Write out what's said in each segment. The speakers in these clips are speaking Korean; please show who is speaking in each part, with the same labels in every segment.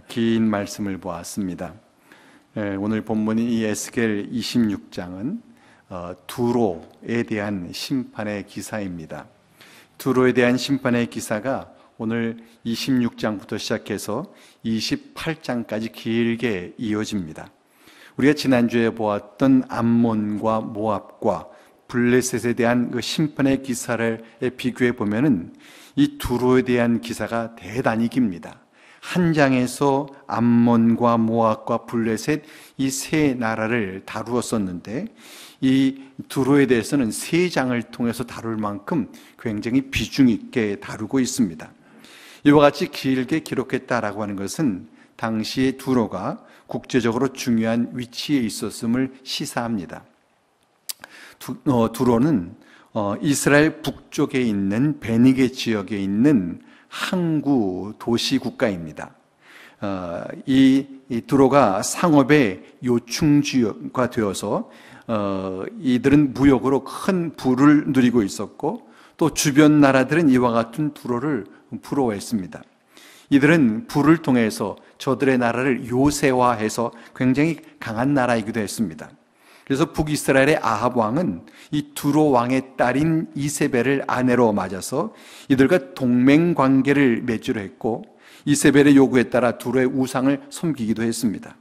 Speaker 1: 긴 말씀을 보았습니다. 오늘 본문인 이 에스겔 26장은 두로에 대한 심판의 기사입니다. 두로에 대한 심판의 기사가 오늘 26장부터 시작해서 28장까지 길게 이어집니다. 우리가 지난주에 보았던 암몬과 모압과 블레셋에 대한 그 심판의 기사를 비교해 보면은 이 두로에 대한 기사가 대단히 깁니다. 한 장에서 암몬과 모압과 블레셋 이 세 나라를 다루었었는데 이 두로에 대해서는 세 장을 통해서 다룰 만큼 굉장히 비중 있게 다루고 있습니다. 이와 같이 길게 기록했다라고 하는 것은 당시의 두로가 국제적으로 중요한 위치에 있었음을 시사합니다. 두로는 이스라엘 북쪽에 있는 베니게 지역에 있는 항구 도시 국가입니다. 이 두로가 상업의 요충지가 되어서 이들은 무역으로 큰 부를 누리고 있었고 또 주변 나라들은 이와 같은 두로를 부러워했습니다. 이들은 부를 통해서 저들의 나라를 요새화해서 굉장히 강한 나라이기도 했습니다. 그래서 북이스라엘의 아합 왕은 이 두로 왕의 딸인 이세벨을 아내로 맞아서 이들과 동맹 관계를 맺기로 했고 이세벨의 요구에 따라 두로의 우상을 섬기기도 했습니다.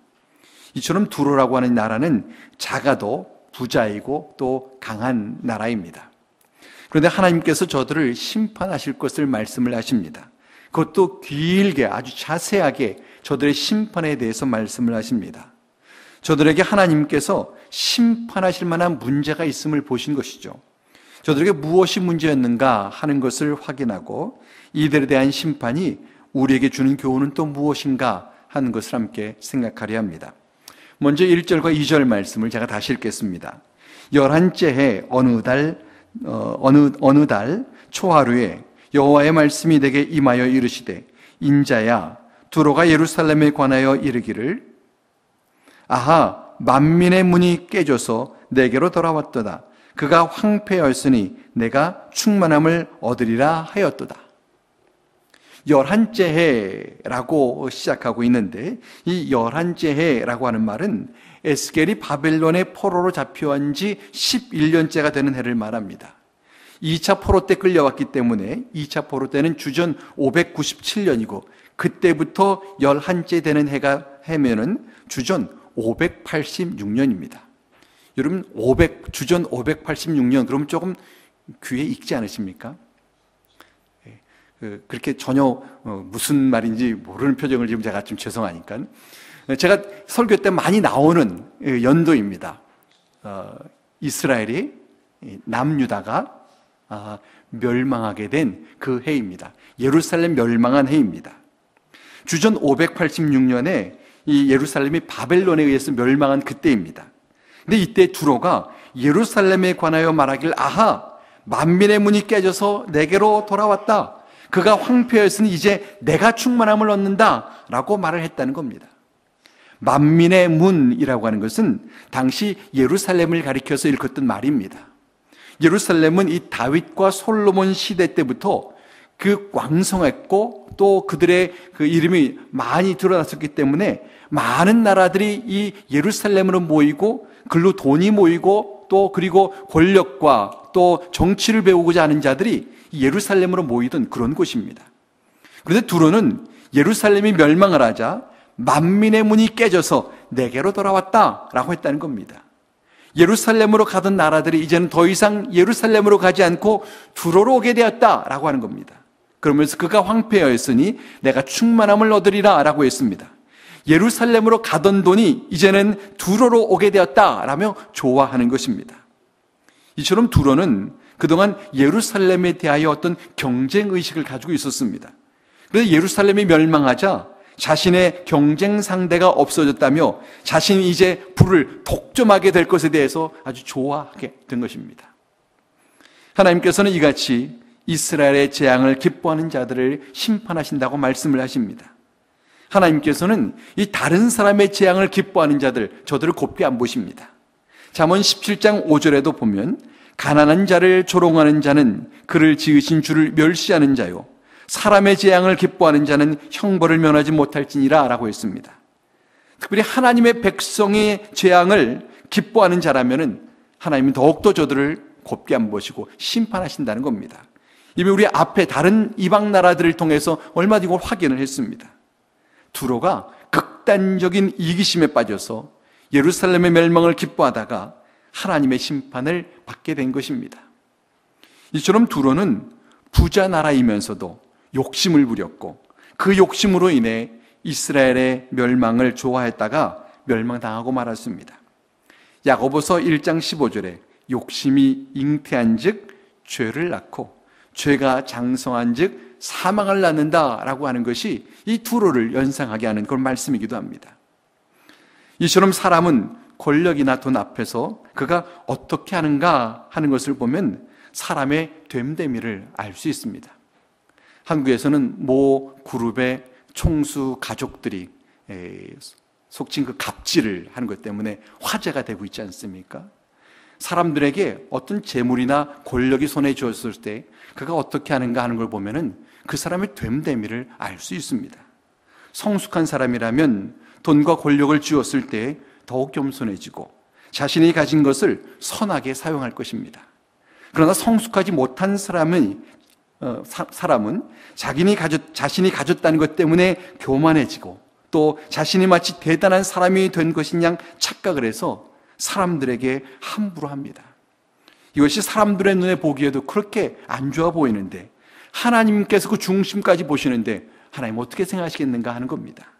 Speaker 1: 이처럼 두로라고 하는 나라는 작아도 부자이고 또 강한 나라입니다. 그런데 하나님께서 저들을 심판하실 것을 말씀을 하십니다. 그것도 길게 아주 자세하게 저들의 심판에 대해서 말씀을 하십니다. 저들에게 하나님께서 심판하실 만한 문제가 있음을 보신 것이죠. 저들에게 무엇이 문제였는가 하는 것을 확인하고 이들에 대한 심판이 우리에게 주는 교훈은 또 무엇인가 하는 것을 함께 생각하려 합니다. 먼저 1절과 2절 말씀을 제가 다시 읽겠습니다. 11째 해 어느 달 초하루에 여호와의 말씀이 내게 임하여 이르시되 인자야 두로가 예루살렘에 관하여 이르기를 아하 만민의 문이 깨져서 내게로 돌아왔도다. 그가 황폐하였으니 내가 충만함을 얻으리라 하였도다. 11째 해라고 시작하고 있는데 이 11째 해라고 하는 말은 에스겔이 바벨론의 포로로 잡혀온 지 11년째가 되는 해를 말합니다. 2차 포로 때 끌려왔기 때문에 2차 포로 때는 주전 597년이고 그때부터 11째 되는 해면은 주전 586년입니다. 여러분 주전 586년 그럼 조금 귀에 익지 않으십니까? 그렇게 전혀 무슨 말인지 모르는 표정을 지금 제가 좀 죄송하니까 제가 설교 때 많이 나오는 연도입니다. 이스라엘이 남유다가 멸망하게 된 그 해입니다. 예루살렘 멸망한 해입니다. 주전 586년에 이 예루살렘이 바벨론에 의해서 멸망한 그때입니다. 근데 이때 두로가 예루살렘에 관하여 말하길 아하 만민의 문이 깨져서 내게로 돌아왔다. 그가 황폐하였으니 이제 내가 충만함을 얻는다 라고 말을 했다는 겁니다. 만민의 문이라고 하는 것은 당시 예루살렘을 가리켜서 일컫던 말입니다. 예루살렘은 이 다윗과 솔로몬 시대 때부터 그 왕성했고 또 그들의 그 이름이 많이 드러났었기 때문에 많은 나라들이 이 예루살렘으로 모이고 글로 돈이 모이고 또 그리고 권력과 또 정치를 배우고자 하는 자들이 예루살렘으로 모이던 그런 곳입니다. 그런데 두로는 예루살렘이 멸망을 하자 만민의 문이 깨져서 내게로 돌아왔다라고 했다는 겁니다. 예루살렘으로 가던 나라들이 이제는 더 이상 예루살렘으로 가지 않고 두로로 오게 되었다라고 하는 겁니다. 그러면서 그가 황폐하였으니 내가 충만함을 얻으리라 라고 했습니다. 예루살렘으로 가던 돈이 이제는 두로로 오게 되었다라며 좋아하는 것입니다. 이처럼 두로는 그동안 예루살렘에 대하여 어떤 경쟁의식을 가지고 있었습니다. 그래서 예루살렘이 멸망하자 자신의 경쟁 상대가 없어졌다며 자신이 이제 부를 독점하게 될 것에 대해서 아주 좋아하게 된 것입니다. 하나님께서는 이같이 이스라엘의 재앙을 기뻐하는 자들을 심판하신다고 말씀을 하십니다. 하나님께서는 이 다른 사람의 재앙을 기뻐하는 자들, 저들을 곱게 안 보십니다. 잠언 17장 5절에도 보면 가난한 자를 조롱하는 자는 그를 지으신 주를 멸시하는 자요 사람의 재앙을 기뻐하는 자는 형벌을 면하지 못할지니라 라고 했습니다. 특별히 하나님의 백성의 재앙을 기뻐하는 자라면은 하나님은 더욱더 저들을 곱게 안 보시고 심판하신다는 겁니다. 이미 우리 앞에 다른 이방 나라들을 통해서 얼마 전에 확인을 했습니다. 두로가 극단적인 이기심에 빠져서 예루살렘의 멸망을 기뻐하다가 하나님의 심판을 받게 된 것입니다. 이처럼 두로는 부자 나라이면서도 욕심을 부렸고 그 욕심으로 인해 이스라엘의 멸망을 좋아했다가 멸망당하고 말았습니다. 야고보서 1장 15절에 욕심이 잉태한 즉 죄를 낳고 죄가 장성한 즉 사망을 낳는다라고 하는 것이 이 두로를 연상하게 하는 그런 말씀이기도 합니다. 이처럼 사람은 권력이나 돈 앞에서 그가 어떻게 하는가 하는 것을 보면 사람의 됨됨이를 알 수 있습니다. 한국에서는 모 그룹의 총수 가족들이 속칭 그 갑질을 하는 것 때문에 화제가 되고 있지 않습니까? 사람들에게 어떤 재물이나 권력이 손에 쥐었을 때 그가 어떻게 하는가 하는 걸 보면은 그 사람의 됨됨이를 알 수 있습니다. 성숙한 사람이라면 돈과 권력을 쥐었을 때 더욱 겸손해지고 자신이 가진 것을 선하게 사용할 것입니다. 그러나 성숙하지 못한 사람은 자신이 가졌다는 것 때문에 교만해지고 또 자신이 마치 대단한 사람이 된 것인 양 착각을 해서 사람들에게 함부로 합니다. 이것이 사람들의 눈에 보기에도 그렇게 안 좋아 보이는데 하나님께서 그 중심까지 보시는데 하나님 어떻게 생각하시겠는가 하는 겁니다.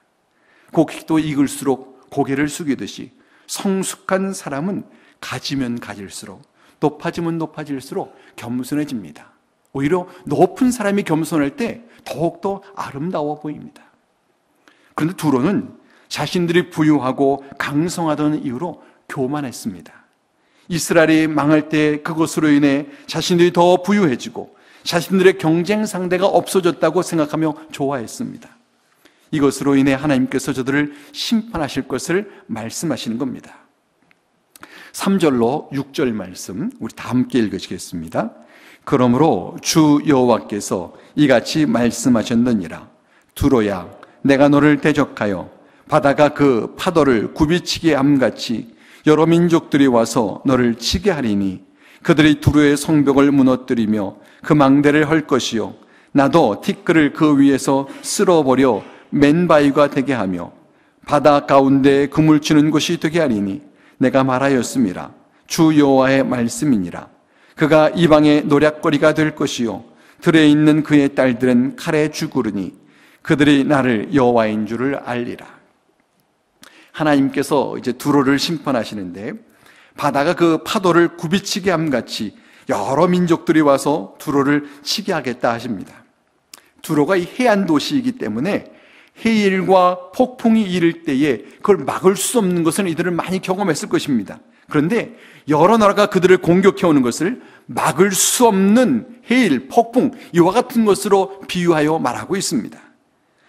Speaker 1: 고기도 익을수록 고개를 숙이듯이 성숙한 사람은 가지면 가질수록 높아지면 높아질수록 겸손해집니다. 오히려 높은 사람이 겸손할 때 더욱더 아름다워 보입니다. 그런데 두로는 자신들이 부유하고 강성하던 이유로 교만했습니다. 이스라엘이 망할 때 그것으로 인해 자신들이 더 부유해지고 자신들의 경쟁 상대가 없어졌다고 생각하며 좋아했습니다. 이것으로 인해 하나님께서 저들을 심판하실 것을 말씀하시는 겁니다. 3절로 6절 말씀 우리 다 함께 읽으시겠습니다. 그러므로 주 여호와께서 이같이 말씀하셨느니라. 두로야, 내가 너를 대적하여 바다가 그 파도를 굽이치게 함같이 여러 민족들이 와서 너를 치게 하리니 그들이 두로의 성벽을 무너뜨리며 그 망대를 헐 것이요 나도 티끌을 그 위에서 쓸어버려 맨바위가 되게 하며 바다 가운데 그물 치는 곳이 되게 하리니 내가 말하였음이라. 주 여호와의 말씀이니라. 그가 이방의 노략거리가 될 것이요 들에 있는 그의 딸들은 칼에 죽으리니 그들이 나를 여호와인 줄을 알리라. 하나님께서 이제 두로를 심판하시는데 바다가 그 파도를 굽이치게 함같이 여러 민족들이 와서 두로를 치게 하겠다 하십니다. 두로가 이 해안 도시이기 때문에 해일과 폭풍이 이를 때에 그걸 막을 수 없는 것은 이들은 많이 경험했을 것입니다. 그런데 여러 나라가 그들을 공격해오는 것을 막을 수 없는 해일, 폭풍 이와 같은 것으로 비유하여 말하고 있습니다.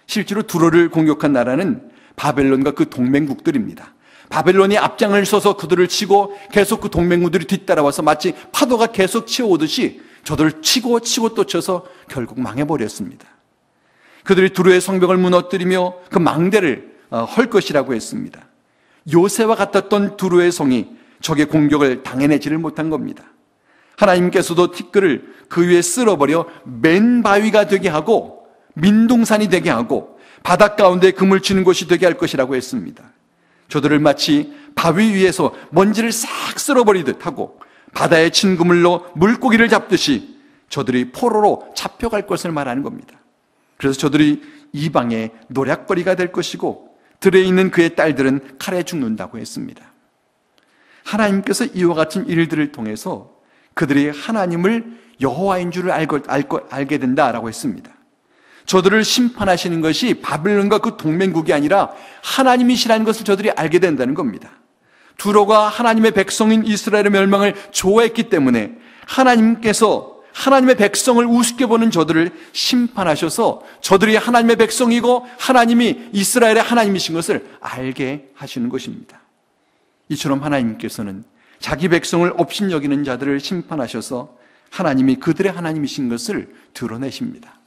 Speaker 1: 실제로 두로를 공격한 나라는 바벨론과 그 동맹국들입니다. 바벨론이 앞장을 서서 그들을 치고 계속 그 동맹국들이 뒤따라와서 마치 파도가 계속 치어오듯이 저들을 치고 또 쳐서 결국 망해버렸습니다. 그들이 두로의 성벽을 무너뜨리며 그 망대를 헐 것이라고 했습니다. 요새와 같았던 두로의 성이 적의 공격을 당해내지를 못한 겁니다. 하나님께서도 티끌을 그 위에 쓸어버려 맨바위가 되게 하고 민둥산이 되게 하고 바닷 가운데 그물 치는 곳이 되게 할 것이라고 했습니다. 저들을 마치 바위 위에서 먼지를 싹 쓸어버리듯 하고 바다의 친 그물로 물고기를 잡듯이 저들이 포로로 잡혀갈 것을 말하는 겁니다. 그래서 저들이 이방의 노략거리가 될 것이고 들에 있는 그의 딸들은 칼에 죽는다고 했습니다. 하나님께서 이와 같은 일들을 통해서 그들이 하나님을 여호와인 줄을 알게 된다라고 했습니다. 저들을 심판하시는 것이 바벨론과 그 동맹국이 아니라 하나님이시라는 것을 저들이 알게 된다는 겁니다. 두로가 하나님의 백성인 이스라엘의 멸망을 좋아했기 때문에 하나님께서 하나님의 백성을 우습게 보는 저들을 심판하셔서 저들이 하나님의 백성이고 하나님이 이스라엘의 하나님이신 것을 알게 하시는 것입니다. 이처럼 하나님께서는 자기 백성을 업신여기는 자들을 심판하셔서 하나님이 그들의 하나님이신 것을 드러내십니다.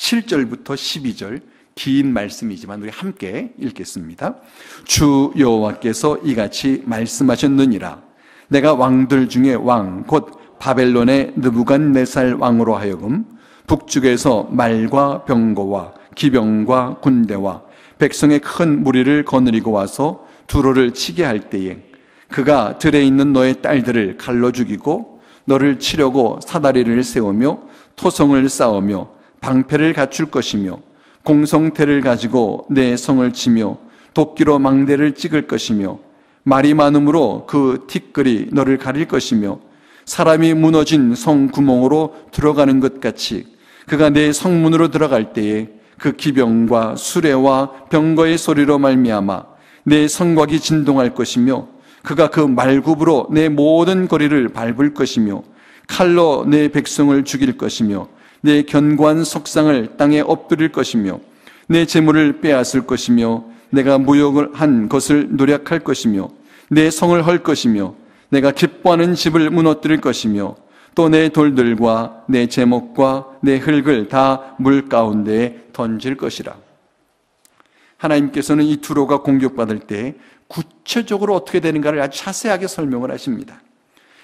Speaker 1: 7절부터 12절 긴 말씀이지만 우리 함께 읽겠습니다. 주 여호와께서 이같이 말씀하셨느니라. 내가 왕들 중에 왕 곧 바벨론의 느부갓네살 왕으로 하여금 북쪽에서 말과 병거와 기병과 군대와 백성의 큰 무리를 거느리고 와서 두로를 치게 할 때에 그가 들에 있는 너의 딸들을 칼로 죽이고 너를 치려고 사다리를 세우며 토성을 쌓으며 방패를 갖출 것이며 공성태를 가지고 내 성을 치며 도끼로 망대를 찍을 것이며 말이 많음으로 그 티끌이 너를 가릴 것이며 사람이 무너진 성 구멍으로 들어가는 것 같이 그가 내 성문으로 들어갈 때에 그 기병과 수레와 병거의 소리로 말미암아 내 성곽이 진동할 것이며 그가 그 말굽으로 내 모든 거리를 밟을 것이며 칼로 내 백성을 죽일 것이며 내 견고한 석상을 땅에 엎드릴 것이며 내 재물을 빼앗을 것이며 내가 무역을 한 것을 노략할 것이며 내 성을 헐 것이며 내가 기뻐하는 집을 무너뜨릴 것이며 또 내 돌들과 내 제목과 내 흙을 다 물 가운데에 던질 것이라. 하나님께서는 이 두로가 공격받을 때 구체적으로 어떻게 되는가를 아주 자세하게 설명을 하십니다.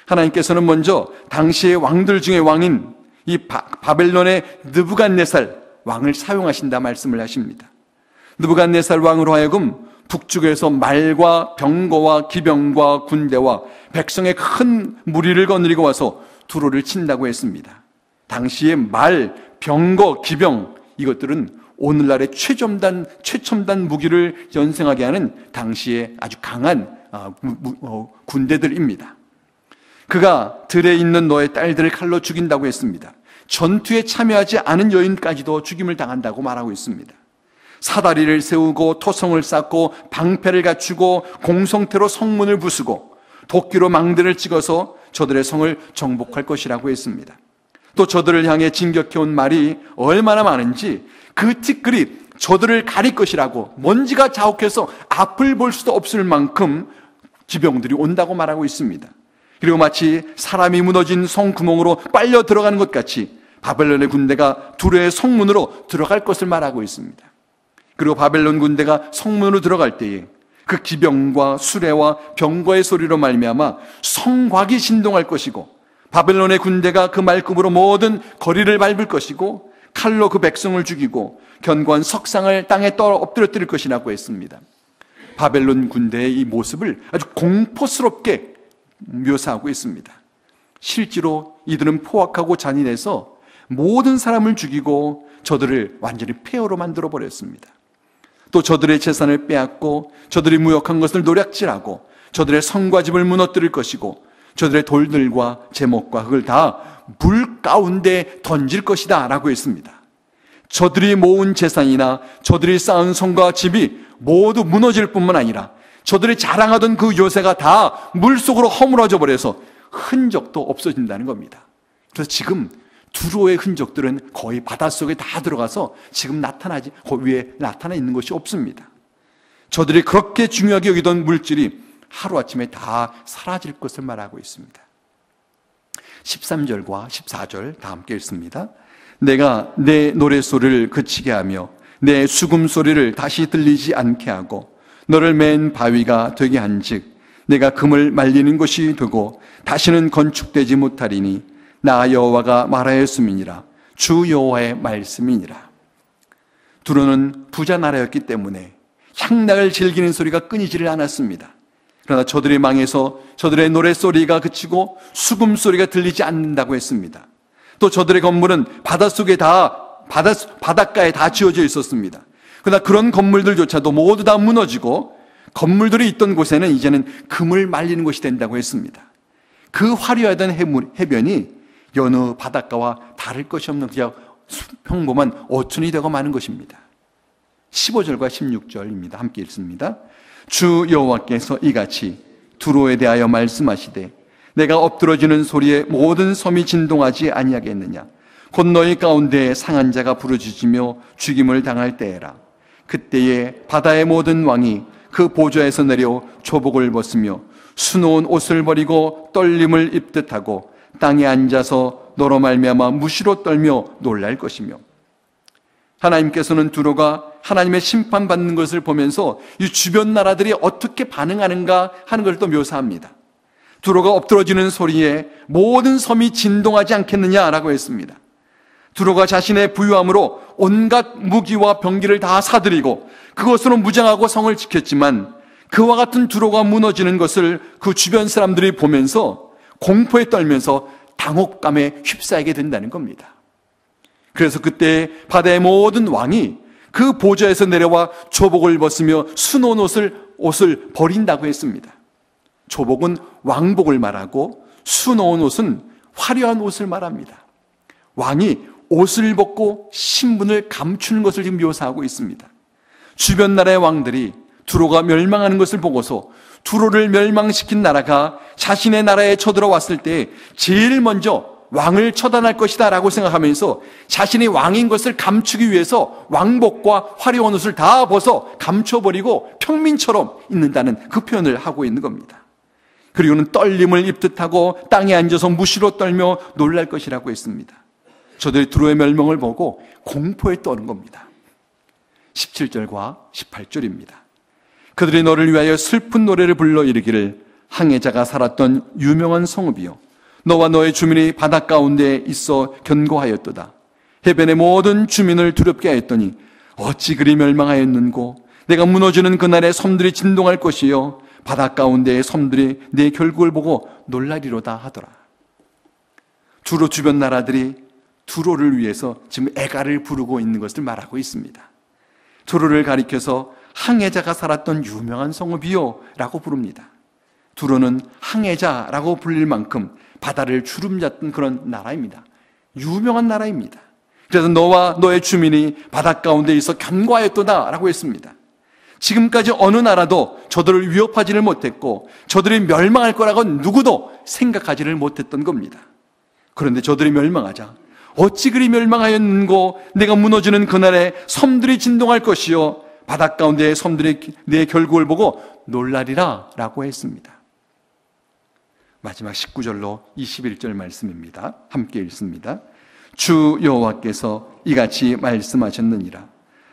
Speaker 1: 하나님께서는 먼저 당시의 왕들 중에 왕인 이 바벨론의 느부갓네살 왕을 사용하신다 말씀을 하십니다. 느부갓네살 왕으로 하여금 북쪽에서 말과 병거와 기병과 군대와 백성의 큰 무리를 거느리고 와서 두로를 친다고 했습니다. 당시의 말, 병거, 기병 이것들은 오늘날의 최첨단 무기를 연상하게 하는 당시의 아주 강한 군대들입니다. 그가 들에 있는 너의 딸들을 칼로 죽인다고 했습니다. 전투에 참여하지 않은 여인까지도 죽임을 당한다고 말하고 있습니다. 사다리를 세우고 토성을 쌓고 방패를 갖추고 공성태로 성문을 부수고 도끼로 망대를 찍어서 저들의 성을 정복할 것이라고 했습니다. 또 저들을 향해 진격해온 말이 얼마나 많은지 그 티끌이 저들을 가릴 것이라고 먼지가 자욱해서 앞을 볼 수도 없을 만큼 기병들이 온다고 말하고 있습니다. 그리고 마치 사람이 무너진 성구멍으로 빨려 들어가는 것 같이 바벨론의 군대가 두로의 성문으로 들어갈 것을 말하고 있습니다. 그리고 바벨론 군대가 성문으로 들어갈 때에 그 기병과 수레와 병거의 소리로 말미암아 성곽이 진동할 것이고 바벨론의 군대가 그 말급으로 모든 거리를 밟을 것이고 칼로 그 백성을 죽이고 견고한 석상을 땅에 엎드려뜨릴 것이라고 했습니다. 바벨론 군대의 이 모습을 아주 공포스럽게 묘사하고 있습니다. 실제로 이들은 포악하고 잔인해서 모든 사람을 죽이고 저들을 완전히 폐허로 만들어 버렸습니다. 또 저들의 재산을 빼앗고 저들이 무역한 것을 노략질하고 저들의 성과 집을 무너뜨릴 것이고 저들의 돌들과 제목과 흙을 다 물 가운데 던질 것이다 라고 했습니다. 저들이 모은 재산이나 저들이 쌓은 성과 집이 모두 무너질 뿐만 아니라 저들이 자랑하던 그 요새가 다 물속으로 허물어져 버려서 흔적도 없어진다는 겁니다. 그래서 지금 두로의 흔적들은 거의 바닷속에 다 들어가서 지금 그 위에 나타나 있는 것이 없습니다. 저들이 그렇게 중요하게 여기던 물질이 하루아침에 다 사라질 것을 말하고 있습니다. 13절과 14절 다 함께 읽습니다. 내가 내 노랫소리를 그치게 하며 내 수금소리를 다시 들리지 않게 하고 너를 맨 바위가 되게 한즉 내가 금을 말리는 곳이 되고 다시는 건축되지 못하리니 나 여호와가 말하였음이니라. 주 여호와의 말씀이니라. 두로는 부자 나라였기 때문에 향락을 즐기는 소리가 끊이지를 않았습니다. 그러나 저들이 망해서 저들의 노랫소리가 그치고 수금소리가 들리지 않는다고 했습니다. 또 저들의 건물은 바닷가에 다 지어져 있었습니다. 그러나 그런 건물들조차도 모두 다 무너지고 건물들이 있던 곳에는 이제는 금을 말리는 곳이 된다고 했습니다. 그 화려하던 해변이 여느 바닷가와 다를 것이 없는 그냥 평범한 어촌이 되고 마는 것입니다. 15절과 16절입니다. 함께 읽습니다. 주 여호와께서 이같이 두로에 대하여 말씀하시되 내가 엎드러지는 소리에 모든 섬이 진동하지 아니하겠느냐. 곧 너희 가운데 상한 자가 부르짖으며 죽임을 당할 때에라. 그때에 바다의 모든 왕이 그 보좌에서 내려 조복을 벗으며 수놓은 옷을 버리고 떨림을 입듯 하고 땅에 앉아서 너로 말미암아 무시로 떨며 놀랄 것이며. 하나님께서는 두로가 하나님의 심판받는 것을 보면서 이 주변 나라들이 어떻게 반응하는가 하는 것을 또 묘사합니다. 두로가 엎드러지는 소리에 모든 섬이 진동하지 않겠느냐라고 했습니다. 두로가 자신의 부유함으로 온갖 무기와 병기를 다 사들이고 그것으로 무장하고 성을 지켰지만 그와 같은 두로가 무너지는 것을 그 주변 사람들이 보면서 공포에 떨면서 당혹감에 휩싸이게 된다는 겁니다. 그래서 그때 바다의 모든 왕이 그 보좌에서 내려와 조복을 벗으며 수놓은 옷을 버린다고 했습니다. 조복은 왕복을 말하고 수놓은 옷은 화려한 옷을 말합니다. 왕이 옷을 벗고 신분을 감추는 것을 지금 묘사하고 있습니다. 주변 나라의 왕들이 두로가 멸망하는 것을 보고서 두로를 멸망시킨 나라가 자신의 나라에 쳐들어왔을 때 제일 먼저 왕을 처단할 것이다 라고 생각하면서 자신이 왕인 것을 감추기 위해서 왕복과 화려한 옷을 다 벗어 감춰버리고 평민처럼 있는다는 그 표현을 하고 있는 겁니다. 그리고는 떨림을 입듯하고 땅에 앉아서 무시로 떨며 놀랄 것이라고 했습니다. 저들이 두로의 멸망을 보고 공포에 떠는 겁니다. 17절과 18절입니다. 그들이 너를 위하여 슬픈 노래를 불러 이르기를 항해자가 살았던 유명한 성읍이요 너와 너의 주민이 바다 가운데 있어 견고하였도다. 해변의 모든 주민을 두렵게 하였더니 어찌 그리 멸망하였는고 내가 무너지는 그날에 섬들이 진동할 것이요 바다 가운데의 섬들이 내 결국을 보고 놀라리로다 하더라. 두로 주변 나라들이 두로를 위해서 지금 애가를 부르고 있는 것을 말하고 있습니다. 두로를 가리켜서 항해자가 살았던 유명한 성읍이요 라고 부릅니다. 두로는 항해자라고 불릴 만큼 바다를 주름잡던 그런 나라입니다. 유명한 나라입니다. 그래서 너와 너의 주민이 바다 가운데 있어 견고하였도다 라고 했습니다. 지금까지 어느 나라도 저들을 위협하지를 못했고 저들이 멸망할 거라고 누구도 생각하지를 못했던 겁니다. 그런데 저들이 멸망하자 어찌 그리 멸망하였는고 내가 무너지는 그날에 섬들이 진동할 것이요 바다 가운데의 섬들이 내 결국을 보고 놀라리라 라고 했습니다. 마지막 19절로 21절 말씀입니다. 함께 읽습니다. 주 여호와께서 이같이 말씀하셨느니라.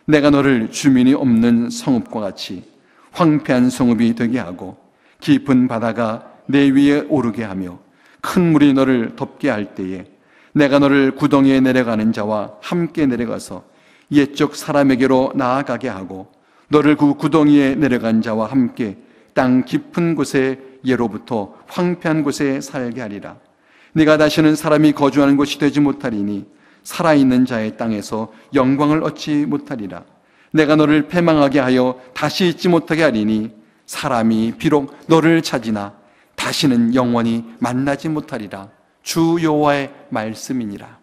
Speaker 1: 내가 너를 주민이 없는 성읍과 같이 황폐한 성읍이 되게 하고 깊은 바다가 내 위에 오르게 하며 큰 물이 너를 덮게 할 때에 내가 너를 구덩이에 내려가는 자와 함께 내려가서 옛적 사람에게로 나아가게 하고 너를 그 구덩이에 내려간 자와 함께 땅 깊은 곳에 예로부터 황폐한 곳에 살게 하리라. 네가 다시는 사람이 거주하는 곳이 되지 못하리니 살아있는 자의 땅에서 영광을 얻지 못하리라. 내가 너를 패망하게 하여 다시 있지 못하게 하리니 사람이 비록 너를 찾으나 다시는 영원히 만나지 못하리라. 주 여호와의 말씀이니라.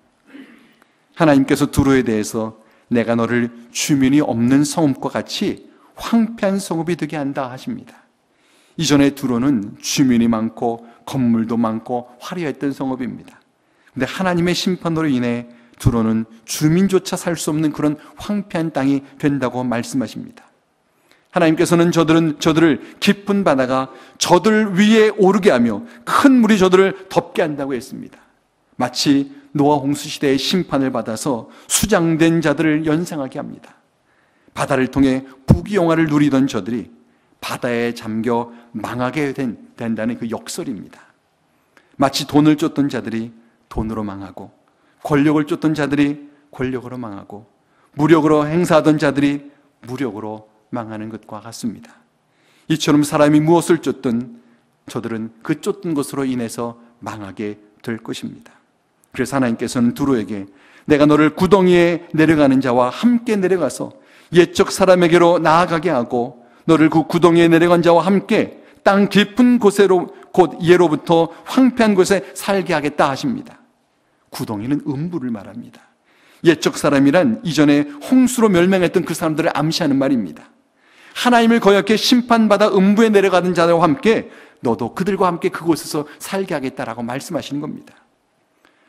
Speaker 1: 하나님께서 두로에 대해서 내가 너를 주민이 없는 성읍과 같이 황폐한 성읍이 되게 한다 하십니다. 이전에 두로는 주민이 많고 건물도 많고 화려했던 성읍입니다. 그런데 하나님의 심판으로 인해 두로는 주민조차 살 수 없는 그런 황폐한 땅이 된다고 말씀하십니다. 하나님께서는 저들을 깊은 바다가 저들 위에 오르게 하며 큰 물이 저들을 덮게 한다고 했습니다. 마치 노아 홍수 시대의 심판을 받아서 수장된 자들을 연상하게 합니다. 바다를 통해 부귀영화를 누리던 저들이 바다에 잠겨 망하게 된다는 그 역설입니다. 마치 돈을 쫓던 자들이 돈으로 망하고 권력을 쫓던 자들이 권력으로 망하고 무력으로 행사하던 자들이 무력으로 망하는 것과 같습니다. 이처럼 사람이 무엇을 쫓든 저들은 그 쫓던 것으로 인해서 망하게 될 것입니다. 그래서 하나님께서는 두로에게 내가 너를 구덩이에 내려가는 자와 함께 내려가서 옛적 사람에게로 나아가게 하고 너를 그 구덩이에 내려간 자와 함께 땅 깊은 곳에로 곧 예로부터 황폐한 곳에 살게 하겠다 하십니다. 구덩이는 음부를 말합니다. 옛적 사람이란 이전에 홍수로 멸망했던 그 사람들을 암시하는 말입니다. 하나님을 거역해 심판받아 음부에 내려가는 자들과 함께 너도 그들과 함께 그곳에서 살게 하겠다라고 말씀하시는 겁니다.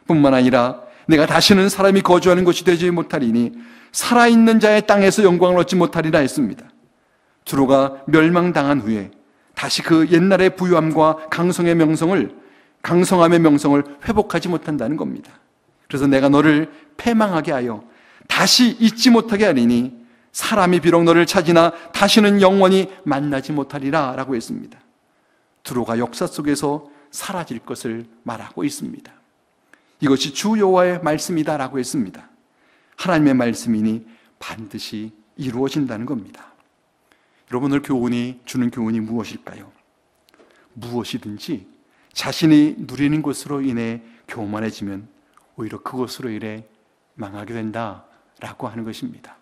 Speaker 1: 뿐만 아니라 내가 다시는 사람이 거주하는 곳이 되지 못하리니 살아있는 자의 땅에서 영광을 얻지 못하리라 했습니다. 두로가 멸망당한 후에 다시 그 옛날의 부유함과 강성함의 명성을 회복하지 못한다는 겁니다. 그래서 내가 너를 패망하게 하여 다시 잊지 못하게 하리니 사람이 비록 너를 찾으나 다시는 영원히 만나지 못하리라 라고 했습니다. 두로가 역사 속에서 사라질 것을 말하고 있습니다. 이것이 주 여호와의 말씀이다 라고 했습니다. 하나님의 말씀이니 반드시 이루어진다는 겁니다. 여러분, 오늘 교훈이 주는 교훈이 무엇일까요? 무엇이든지 자신이 누리는 것으로 인해 교만해지면 오히려 그것으로 인해 망하게 된다라고 하는 것입니다.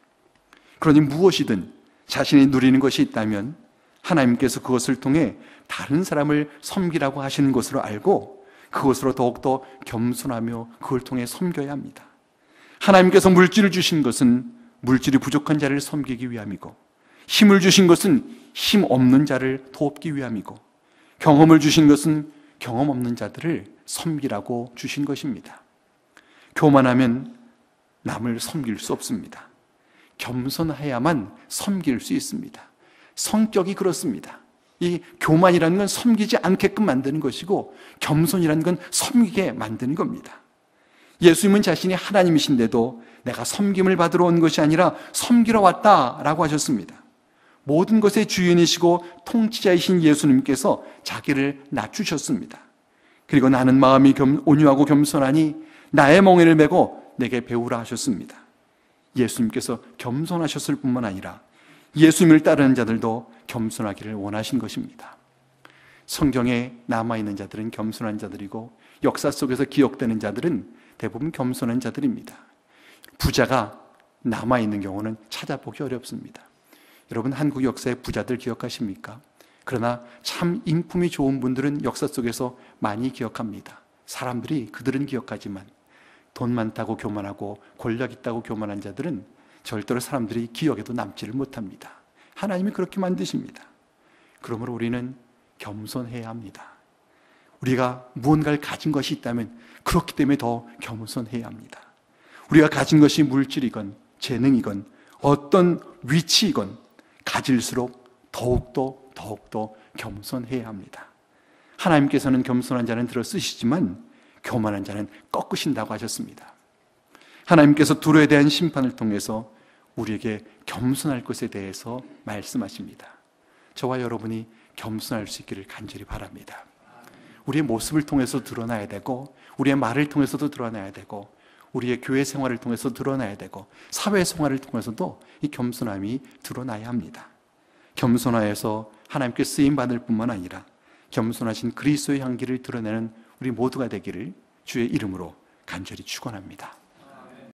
Speaker 1: 그러니 무엇이든 자신이 누리는 것이 있다면 하나님께서 그것을 통해 다른 사람을 섬기라고 하시는 것으로 알고 그것으로 더욱더 겸손하며 그걸 통해 섬겨야 합니다. 하나님께서 물질을 주신 것은 물질이 부족한 자를 섬기기 위함이고, 힘을 주신 것은 힘 없는 자를 돕기 위함이고, 경험을 주신 것은 경험 없는 자들을 섬기라고 주신 것입니다. 교만하면 남을 섬길 수 없습니다. 겸손해야만 섬길 수 있습니다. 성격이 그렇습니다. 이 교만이라는 건 섬기지 않게끔 만드는 것이고, 겸손이라는 건 섬기게 만드는 겁니다. 예수님은 자신이 하나님이신데도 내가 섬김을 받으러 온 것이 아니라 섬기러 왔다라고 하셨습니다. 모든 것의 주인이시고 통치자이신 예수님께서 자기를 낮추셨습니다. 그리고 나는 마음이 온유하고 겸손하니 나의 멍에를 메고 내게 배우라 하셨습니다. 예수님께서 겸손하셨을 뿐만 아니라 예수님을 따르는 자들도 겸손하기를 원하신 것입니다. 성경에 남아있는 자들은 겸손한 자들이고 역사 속에서 기억되는 자들은 대부분 겸손한 자들입니다. 부자가 남아있는 경우는 찾아보기 어렵습니다. 여러분, 한국 역사의 부자들 기억하십니까? 그러나 참 인품이 좋은 분들은 역사 속에서 많이 기억합니다. 사람들이 그들은 기억하지만 돈 많다고 교만하고 권력 있다고 교만한 자들은 절대로 사람들이 기억에도 남지를 못합니다. 하나님이 그렇게 만드십니다. 그러므로 우리는 겸손해야 합니다. 우리가 무언가를 가진 것이 있다면 그렇기 때문에 더 겸손해야 합니다. 우리가 가진 것이 물질이건 재능이건 어떤 위치이건 가질수록 더욱더 겸손해야 합니다. 하나님께서는 겸손한 자는 들어 쓰시지만 교만한 자는 꺾으신다고 하셨습니다. 하나님께서 두로에 대한 심판을 통해서 우리에게 겸손할 것에 대해서 말씀하십니다. 저와 여러분이 겸손할 수 있기를 간절히 바랍니다. 우리의 모습을 통해서 드러나야 되고, 우리의 말을 통해서도 드러나야 되고, 우리의 교회 생활을 통해서 드러나야 되고, 사회 생활을 통해서도 이 겸손함이 드러나야 합니다. 겸손하여서 하나님께 쓰임받을 뿐만 아니라 겸손하신 그리스도의 향기를 드러내는 우리 모두가 되기를 주의 이름으로 간절히 축원합니다.